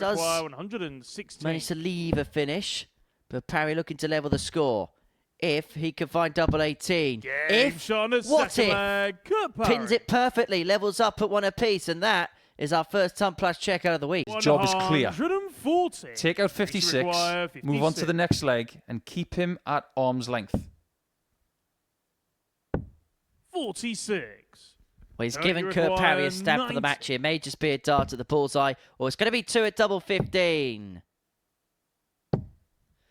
does require 116. manage to leave a finish, but Parry looking to level the score. If he can find double 18. Game shot on the second leg. Kurt Parry pins it perfectly, levels up at one apiece, and that is our first ton plus check out of the week. His job is clear. 140. Take out 56, move on to the next leg, and keep him at arm's length. 46. Well, he's given Kurt Parry a stab for the match here. May just be a dart at the bullseye, or it's going to be 2 at double 15.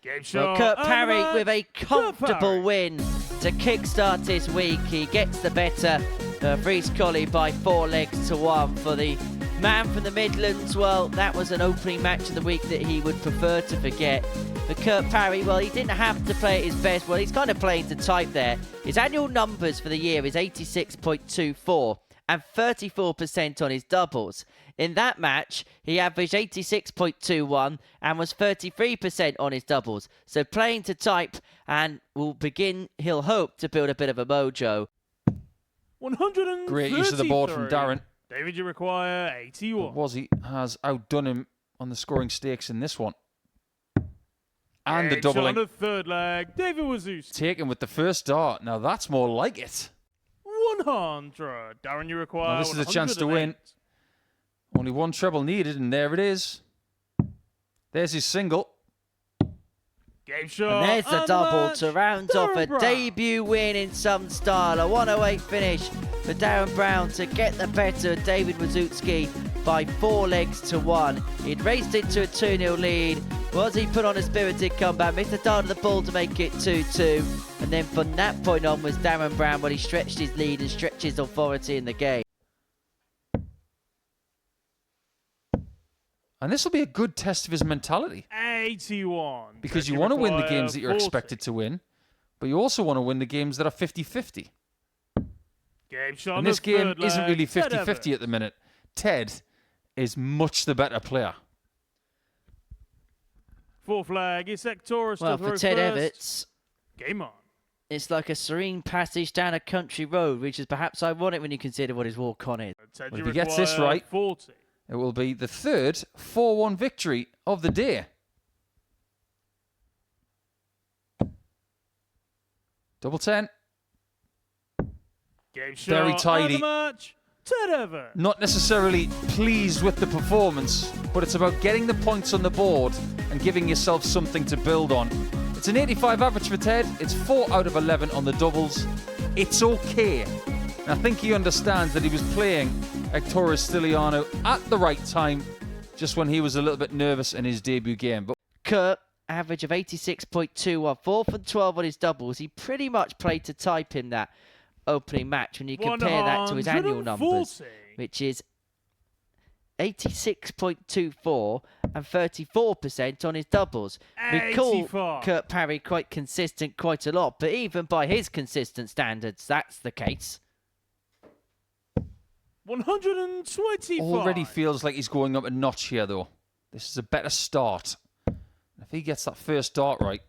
Game shot. Well, Kurt Parry with a comfortable win to kickstart his week. He gets the better of Reece Colley by 4 legs to 1 for the man from the Midlands. Well, that was an opening match of the week that he would prefer to forget. For Kurt Parry, well, he didn't have to play at his best. Well, he's kind of playing to type there. His annual numbers for the year is 86.24 and 34% on his doubles. In that match, he averaged 86.21 and was 33% on his doubles. So playing to type, and he'll hope to build a bit of a mojo. 133. Great use of the board from Darren. David, you require 81. But Wazzy has outdone him on the scoring stakes in this one. And the doubling. On the third leg, David Wazowski. Taken with the first dart. Now that's more like it. 100. Darren, you require. Now this is a chance to win. Only one treble needed, and there it is. There's his single. Game shot. And there's the double to round off a debut win in some style. A 108 finish for Darren Brown to get the better of David Wazowski by 4 legs to 1. He'd raced into a 2-0 lead. Was he put on a spirited comeback, missed the dart of the ball to make it 2-2. And then from that point on was Darren Brown when he stretched his lead and stretched his authority in the game. And this will be a good test of his mentality. 81. Because you want to win the games that you're expected to win, but you also want to win the games that are 50-50. Game shot. And this game isn't really 50-50 at the minute. Ted is much the better player. Fourth flag is Sectorus. Well, for Ted EVETTS, game on. It's like a serene passage down a country road, which is perhaps ironic when you consider what his walk on is. Well, if he gets this right, 40. It will be the third 4-1 victory of the day. Double 10. Game shot. Very tidy. Match. Ted EVETTS. Not necessarily pleased with the performance, but it's about getting the points on the board and giving yourself something to build on. It's an 85 average for Ted. It's 4 out of 11 on the doubles. It's okay. And I think he understands that he was playing Hector Stiliano at the right time, just when he was a little bit nervous in his debut game. But Kurt, average of 86.21, 4 from 12 on his doubles. He pretty much played to type him that opening match when you compare that to his annual numbers, which is 86.24 and 34% on his doubles. We call Kurt Parry quite consistent quite a lot, but even by his consistent standards, that's the case. 125. Already feels like he's going up a notch here, though. This is a better start. If he gets that first dart right,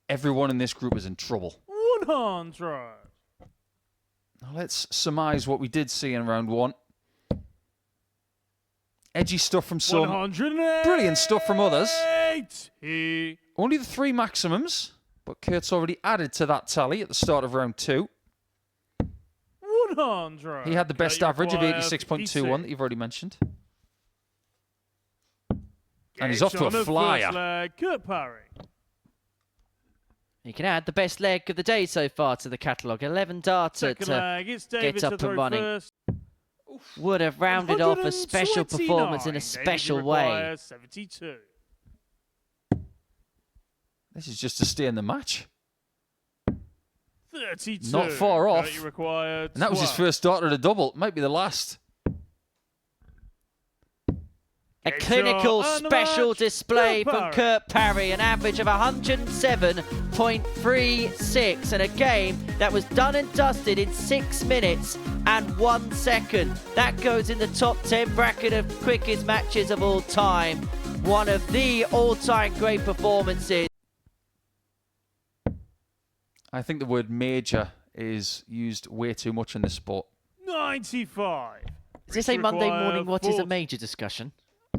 everyone in this group is in trouble. 100. Now let's surmise what we did see in round 1. Edgy stuff from some, brilliant stuff from others. Only the 3 maximums, but Kurt's already added to that tally at the start of round 2. 100. He had the best average of 86.21 that you've already mentioned. And he's off to a flyer. Kurt Parry. You can add the best leg of the day so far to the catalogue. 11 darter to get up and running. Would have rounded off a special performance in a special way. 72. This is just to stay in the match. 32. Not far off. And that was his first dart at a double. Might be the last. A clinical special display from Kurt Parry, an average of 107.36, and a game that was done and dusted in 6 minutes and 1 second. That goes in the top 10 bracket of quickest matches of all time. One of the all-time great performances. I think the word major is used way too much in this sport. 95. Is this a Monday morning what is a major discussion?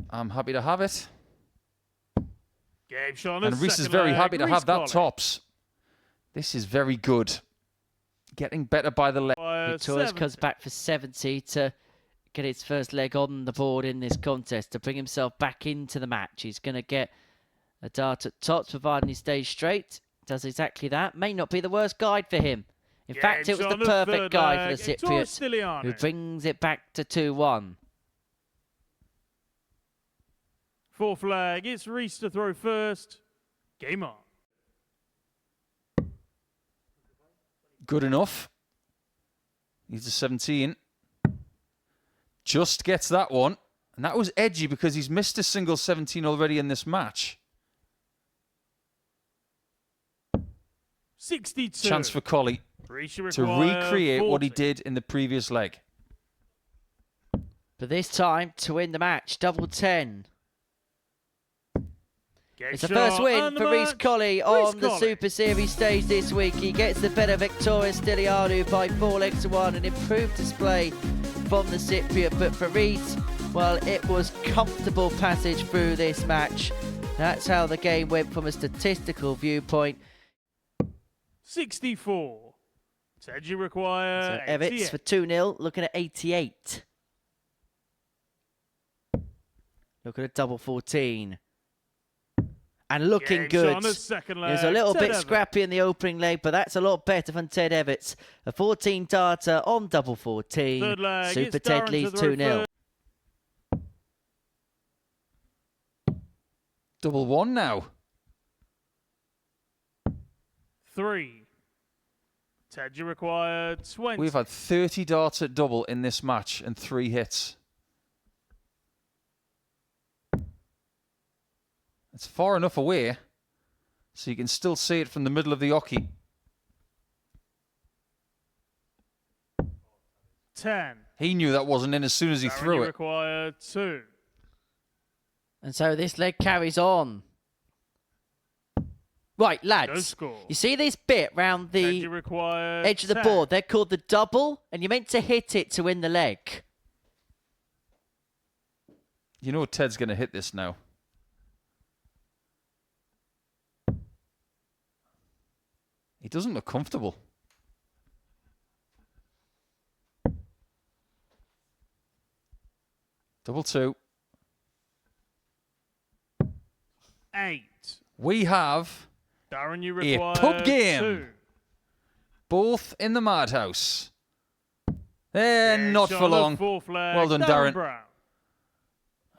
I'm happy to have it. Game shot. And Reese is very happy to have that tops. This is very good. Getting better by the leg. Victorious comes back for 70 to get his first leg on the board in this contest, to bring himself back into the match. He's going to get a dart at tops, providing he stays straight. Does exactly that. May not be the worst guide for him. In fact, it was the perfect guide for the Cypriot, who brings it back to 2-1. Fourth leg, it's Reese to throw first. Game on. Good enough. He's a 17. Just gets that one. And that was edgy because he's missed a single 17 already in this match. 62. Chance for Collie to recreate 40. what he did in the previous leg. But this time, to win the match, double 10. It's the first win for Reese Colley on the Super Series stage this week. He gets the better Victoria Stiliadou by 4-1, an improved display from the Cypriot. But for Reese, well, it was comfortable passage through this match. That's how the game went from a statistical viewpoint. 64. Said you require So EVETTS for 2-0, looking at 88. Look at a double 14. And looking good. It was a little bit scrappy in the opening leg, but that's a lot better from Ted EVETTS. A 14 darter on double 14. Super Ted leads 2-0. Double 1 now. 3. Ted, you require 20. We've had 30 darts at double in this match and 3 hits. It's far enough away so you can still see it from the middle of the oche. 10. He knew that wasn't in as soon as he threw it. Require 2. And so this leg carries on. Right, lads, you see this bit round the edge of the board? They're called the double, and you're meant to hit it to win the leg. You know Ted's going to hit this now. He doesn't look comfortable. Double 2. 8. We have Darren, you a require pub game. 2. Both in the madhouse. Not for long. Well done, Darren. Brown.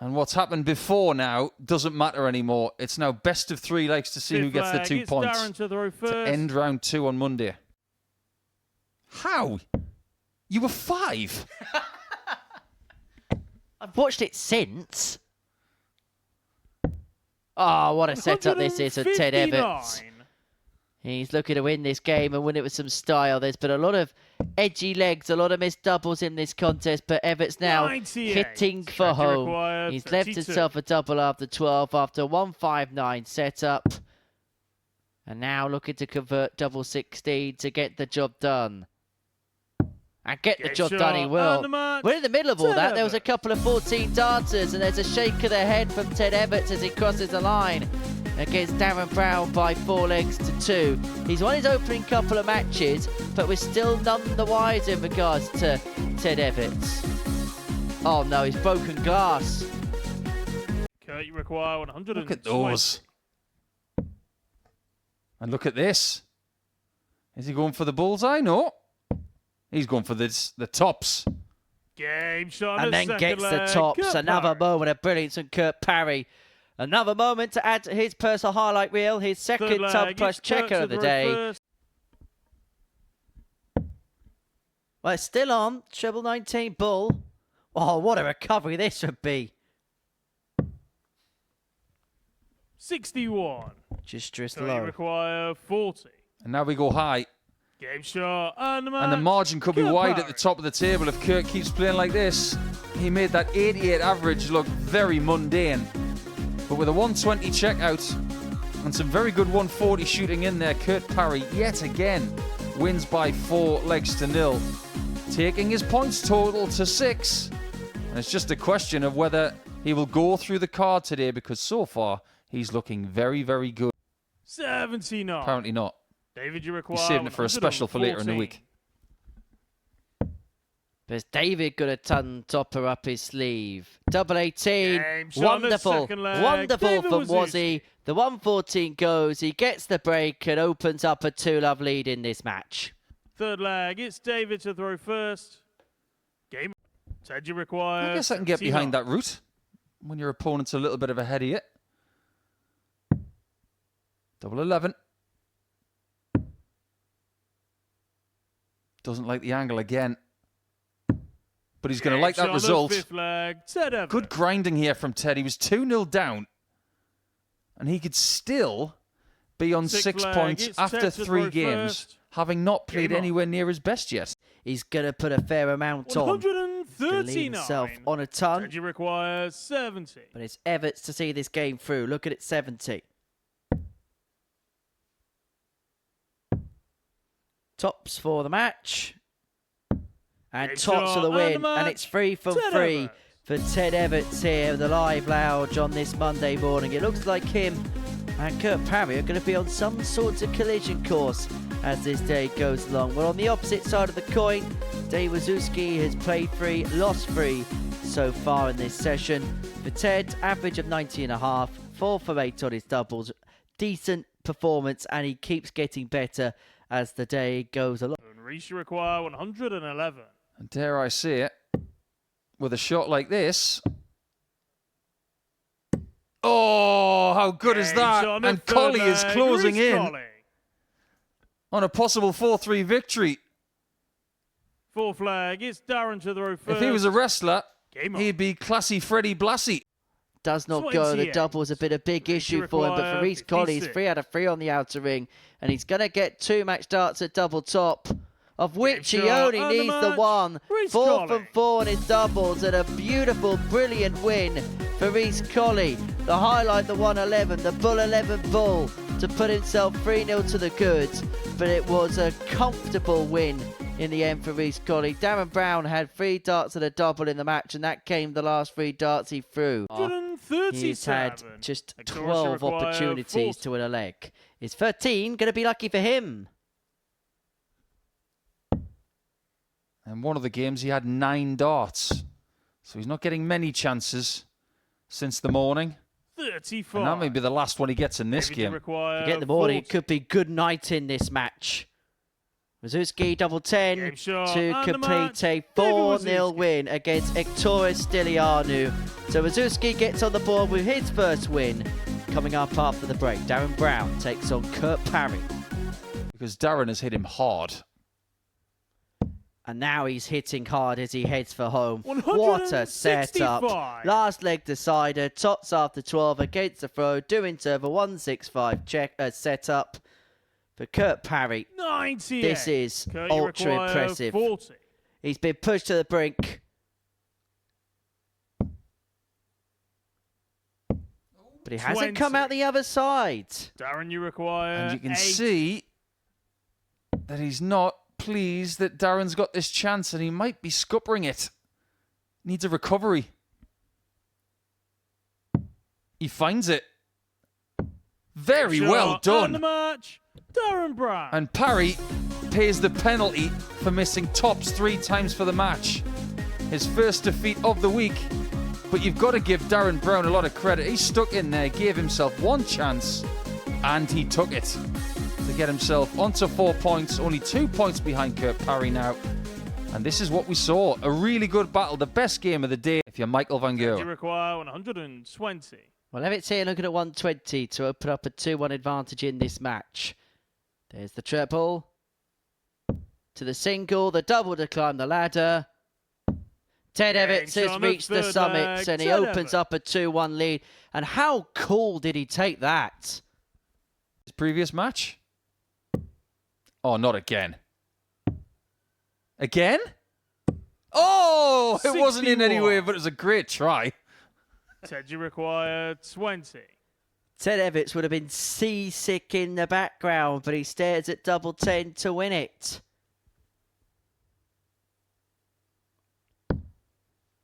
And what's happened before now doesn't matter anymore. It's now best of 3 legs to see who gets the 2 points to end round 2 on Monday. How? You were 5. I've watched it since. Oh, what a setup this is for Ted EVETTS. He's looking to win this game and win it with some style. There's been a lot of edgy legs, a lot of missed doubles in this contest, but EVETTS now hitting for home. He's left himself a double after 12 after 159 setup. And now looking to convert double 16 to get the job done. And get the job done he will. We're in the middle of all that. There was a couple of 14 darters, and there's a shake of the head from Ted EVETTS as he crosses the line against Darren Brown by 4 legs to 2. He's won his opening couple of matches, but we're still none the wiser in regards to Ted EVETTS. Oh no, he's broken glass. Kurt, you require 120. Look at those. And look at this. Is he going for the bullseye? No. He's going for the tops. Game shot and then gets the tops. Another moment of brilliance from Kurt Parry. Another moment to add to his personal highlight reel. His second Tub Plus checker of the day. Well, it's still on. Treble 19 bull. Oh, what a recovery this would be. 61. Just So low. you require 40. And now we go high. Game shot and the margin could be wide at the top of the table if Kurt keeps playing like this. He made that 88 average look very mundane. But with a 120 checkout and some very good 140 shooting in there, Kurt Parry yet again wins by 4 legs to 0, taking his points total to 6. And it's just a question of whether he will go through the card today, because so far He's looking very, very good. 79. Apparently not. David, you require He's saving it for a special for later in the 114. week. There's David got a ton topper up his sleeve. Double 18. Game shot on the Wonderful. second leg. Wonderful David from Wazowski. Wazzy. The 114 goes. He gets the break and opens up a 2-love lead in this match. Third leg, it's David to throw first. Game. Ted, you require I guess I can get 79. behind that route when your opponent's a little bit of ahead of you. Double 11. Doesn't like the angle again. But he's going to like that result. Fifth leg, Ted Everett. Good grinding here from Ted. He was 2-0 down. And he could still be on Sixth 6 leg, points it's after Ted to 3 throw games, first. having not played Game on. anywhere near his best yet. He's going to put a fair amount on. Gonna leave 139. himself on a ton. Ted, you require 70. But it's EVETTS to see this game through. Look at it, 70. Tops for the match. And Game tops for shot the and win. the And match. it's 3 from Ted 3 Everett. for Ted EVETTS here at the live lounge on this Monday morning. It looks like him and Kurt Parry are going to be on some sort of collision course as this day goes along. Well, on the opposite side of the coin, Dave Wazowski has played 3, lost 3 so far in this session. For Ted, average of 90.5, 4 for 8 on his doubles. Decent performance, and he keeps getting better as the day goes along. And Reese, you require 111. And dare I say it, with a shot like this. Oh, how good is Game that? shot on the And third Colley is leg, closing Reece in Colley. on a possible 4-3 victory. Fourth leg, it's Darren to throw first. If he was a wrestler, Game on. he'd be classy Freddie Blassie. Does not go. The 28. doubles have been a big issue for him, but for require Reece Colley, he's 56. 3 out of 3 on the outer ring, and he's going to get 2 match darts at double top, of which he shot only and the needs the match. 1. Reece 4 Colley. from 4 on his doubles, and a beautiful, brilliant win for Reece Colley. The highlight, the 111, the bull 11 bull, to put himself 3-0 to the good, but it was a comfortable win in the end for Reece Colley. Darren Brown had 3 darts at a double in the match, and that came the last 3 darts he threw. 137. He's had just Victoria 12 require opportunities 40. to win a leg. Is 13 going to be lucky for him? And one of the games he had 9 darts. So he's not getting many chances since the morning. 35. And that may be the last one he gets in this David, you game. require Forget the morning. It 40. could be good night in this match. Wazowski double 10 Game shot to and the match. complete a David 4-0 Wazowski. win against Ektoris Stilianu. So Wazowski gets on the board with his first win. Coming up after the break, Darren Brown takes on Kurt Parry. Because Darren has hit him hard. And now he's hitting hard as he heads for home. What a setup. 165. Last leg decider, tots after 12 against the throw, doing server 165 check setup for Kurt Parry. 98. This is Kurt, you ultra require impressive. 40. He's been pushed to the brink. But he hasn't come 20. out the other side. Darren, you require And you can 8. see that he's not pleased that Darren's got this chance and he might be scuppering it. Needs a recovery. He finds it. Very Shot well and the done. match, Darren Brown. And Parry pays the penalty for missing tops 3 times for the match. His first defeat of the week. But you've got to give Darren Brown a lot of credit. He stuck in there, gave himself 1 chance, and he took it to get himself onto 4 points. Only 2 points behind Kurt Parry now. And this is what we saw. A really good battle. The best game of the day if you're Michael Van You Gogh. require 120. Well, EVETTS here looking at 120 to open up a 2-1 advantage in this match. There's the triple. To the single, the double to climb the ladder. Ted EVETTS has on the reached the third summit leg, and he Ted opens Everett. up a 2-1 lead. And how cool did he take that? His previous match? Oh, not again. Again? Oh, it wasn't in 61. anyway, but it was a great try. Ted, you require 20. Ted EVETTS would have been seasick in the background, but he stares at double 10 to win it.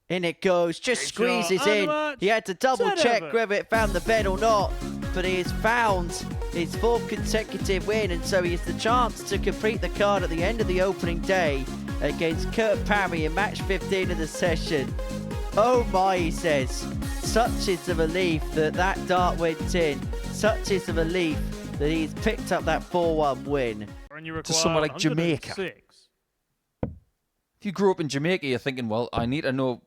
In it goes, just Big shot squeezes and the in. match, He had to double Ted check Everett. whether it found the bed or not. but he has found his 4th consecutive win, and so he has the chance to complete the card at the end of the opening day against Kurt Parry in match 15 of the session. Oh my, he says, such is the relief that that dart went in. Such is the relief that he's picked up that 4-1 win. To somewhere like Jamaica. If you grew up in Jamaica, you're thinking, well, I need to know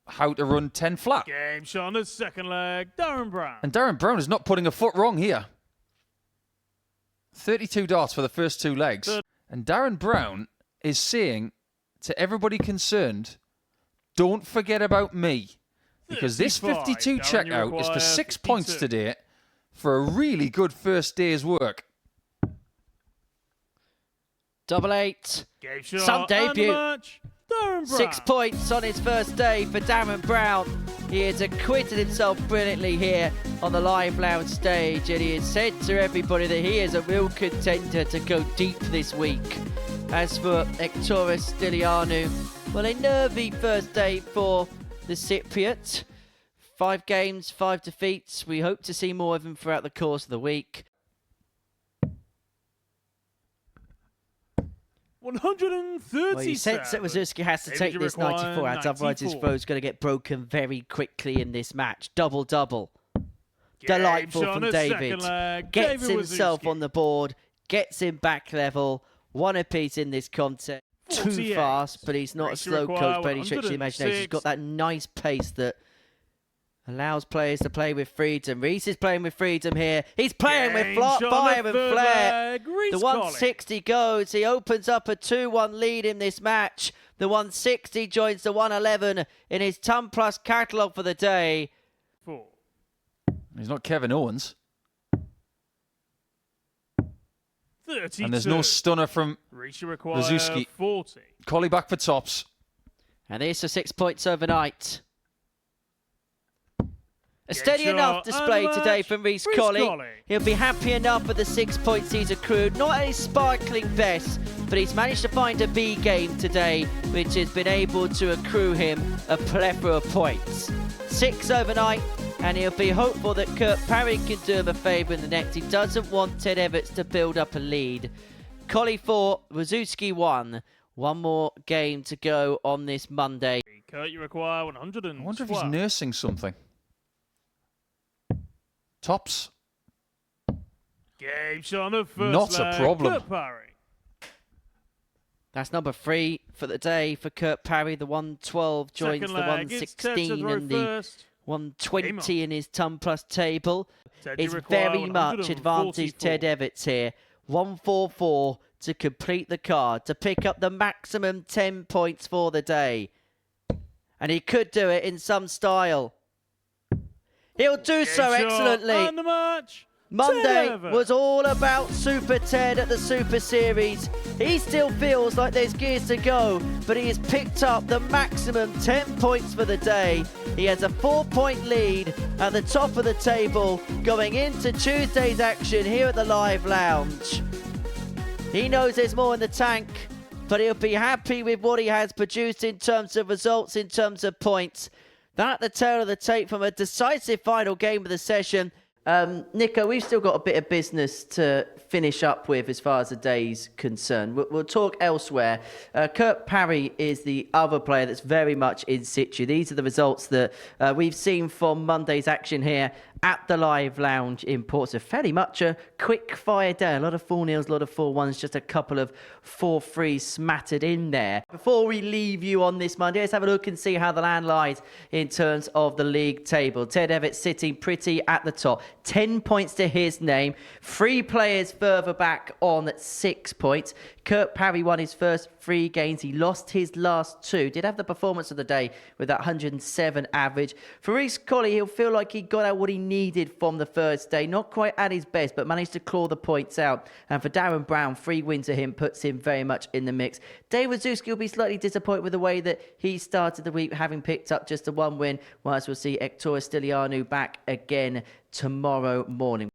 how to run 10 flat. Game shot on the second leg, Darren Brown. And Darren Brown is not putting a foot wrong here. 32 darts for the first 2 legs. And Darren Brown is saying to everybody concerned, don't forget about me. Because this 52 checkout is for 6 points today for a really good first day's work. Double 8. Game shot Some debut. Match, Darren Brown. 6 points on his first day for Darren Brown. He has acquitted himself brilliantly here on the Live Lounge stage, and he has said to everybody that he is a real contender to go deep this week. As for Ektoris Stylianou, well, a nervy first day for the Cypriot. 5 games, 5 defeats. We hope to see more of him throughout the course of the week. 137. Well, you sense that Wazuski has to take this 94 out, otherwise his throw's going to get broken very quickly in this match. Double-double. Delightful from David. Gets himself on the board, gets him back level. 1 apiece in this contest. Too fast, but he's not a slow coach by any stretch of the imagination. He's got that nice pace that allows players to play with freedom. Reese is playing with freedom here. He's playing with fire and flair. The 160 goes. He opens up a 2-1 lead in this match. The 160 joins the 111 in his Ton Plus catalogue for the day. He's not Kevin Owens. 32. And there's no stunner from Wazuski. 40. Collie back for tops. And this for 6 points overnight. A steady enough display today from Reece Colley. He'll be happy enough with the 6 points he's accrued. Not a sparkling best, but he's managed to find a B game today, which has been able to accrue him a plethora of points. 6 overnight, and he'll be hopeful that Kurt Parry can do him a favour in the next. He doesn't want Ted Everts to build up a lead. Colley 4, Wazuski 1. 1 more game to go on this Monday. Kurt, you require 112. I wonder if he's nursing something. Tops. Game shot on the first Not leg, a problem. Kurt Parry. That's number 3 for the day for Kurt Parry. The 112 joins the 116 and the 120 in his Ton Plus table. It's very much advantage Ted Everts here. 144 to complete the card, to pick up the maximum 10 points for the day. And he could do it in some style. He'll do so excellently. Monday was all about Super Ted at the Super Series. He still feels like there's gears to go, but he has picked up the maximum 10 points for the day. He has a 4-point lead at the top of the table going into Tuesday's action here at the Live Lounge. He knows there's more in the tank, but he'll be happy with what he has produced in terms of results, in terms of points. That the tail of the tape from a decisive final game of the session. Nico, we've still got a bit of business to finish up with as far as the day's concerned. We'll talk elsewhere. Kurt Parry is the other player that's very much in situ. These are the results that we've seen from Monday's action here at the Live Lounge in Portsmouth. Fairly much a quick fire day. A lot of 4-0s, a lot of 4-1s, just a couple of 4-3s smattered in there. Before we leave you on this Monday, let's have a look and see how the land lies in terms of the league table. Ted Everts sitting pretty at the top. 10 points to his name. 3 players further back on 6 points. Kurt Parry won his first 3 games. He lost his last 2. Did have the performance of the day with that 107 average. For Reece Colley, he'll feel like he got out what he needed from the first day. Not quite at his best, but managed to claw the points out. And for Darren Brown, 3 wins to him puts him very much in the mix. Dave Wazuski will be slightly disappointed with the way that he started the week, having picked up just a 1 win, whilst we'll see Ektoris Stylianou back again tomorrow morning.